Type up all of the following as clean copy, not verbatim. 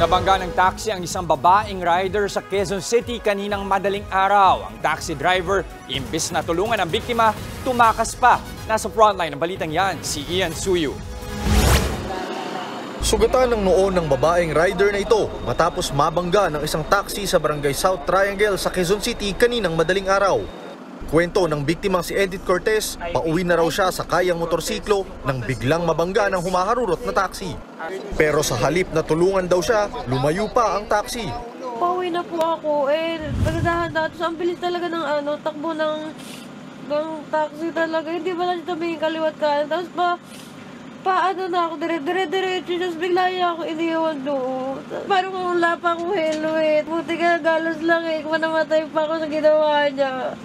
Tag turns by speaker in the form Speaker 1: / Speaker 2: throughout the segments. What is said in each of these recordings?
Speaker 1: Nabangga ng taxi ang isang babaeng rider sa Quezon City kaninang madaling araw. Ang taxi driver, imbis na tulungan ang biktima, tumakas pa. Nasa frontline ng balitang yan, si Ian Suyu.
Speaker 2: Sugatan ng noo ng babaeng rider na ito matapos mabangga ng isang taxi sa Barangay South Triangle sa Quezon City kaninang madaling araw. Kwento ng biktimang si Edith Cortez, pauwi na raw siya sa kayang motorsiklo nang biglang mabangga ng humaharurot na taxi. Pero sa halip na tulungan daw siya, lumayo pa ang taxi.
Speaker 3: Pauwi na po ako, nagdahan-dahan. Ang bilis talaga ng takbo ng taxi talaga. Hindi ba lang tumingin kaliwat kanan. Tapos paano na ako, dire-diretso. Tapos bigla niya ako iniwan doon. Parang wala pa akong helmet. Buti ka, galos lang kung namatay pa ako sa ginawa niya.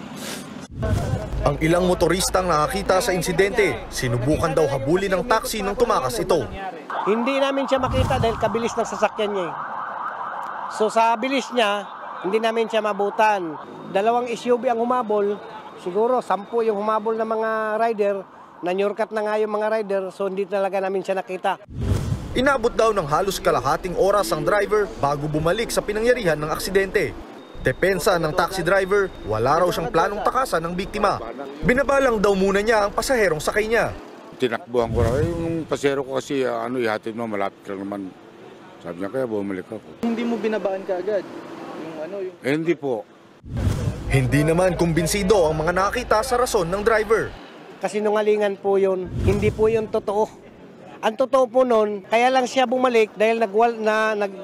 Speaker 2: Ang ilang motoristang nakakita sa insidente, sinubukan daw habulin ng taxi nang tumakas ito.
Speaker 4: Hindi namin siya makita dahil kabilis ng sasakyan niya. So sa bilis niya, hindi namin siya mabutan. 2 SUV ang humabol, siguro 10 yung humabol ng mga rider, nanyurkat na nga yung mga rider, so hindi talaga namin siya nakita.
Speaker 2: Inabot daw ng halos kalahating oras ang driver bago bumalik sa pinangyarihan ng aksidente. Depensa ng taxi driver, wala raw siyang planong takasan ng biktima. Binabalang daw muna niya ang pasaherong sakay niya.
Speaker 5: Tinakbuhan ko raw. Yung pasahero ko kasi, ihatid mo, malapit lang naman. Sabi niya, kaya bumalik ako.
Speaker 6: Hindi mo binabaan ka agad?
Speaker 5: Hindi po.
Speaker 2: Hindi naman kumbinsido ang mga nakita sa rason ng driver.
Speaker 4: Kasi nungalingan po yun, hindi po yun totoo. Ang totoo po nun, kaya lang siya bumalik dahil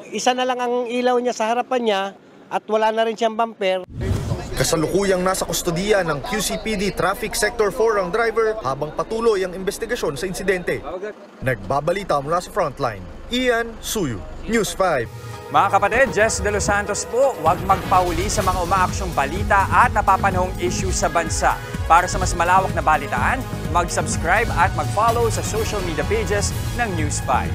Speaker 4: isa na lang ang ilaw niya sa harapan niya, at wala na rin siyang bumper.
Speaker 2: Kasalukuyang nasa kustodiya ng QCPD Traffic Sector 4 ang driver habang patuloy ang investigasyon sa insidente. Nagbabalita mula sa frontline, Ian Suyu, News 5.
Speaker 1: Mga kapatid, Jess De Los Santos po, huwag magpahuli sa mga umaaksyong balita at napapanahong issue sa bansa. Para sa mas malawak na balitaan, mag-subscribe at mag-follow sa social media pages ng News 5.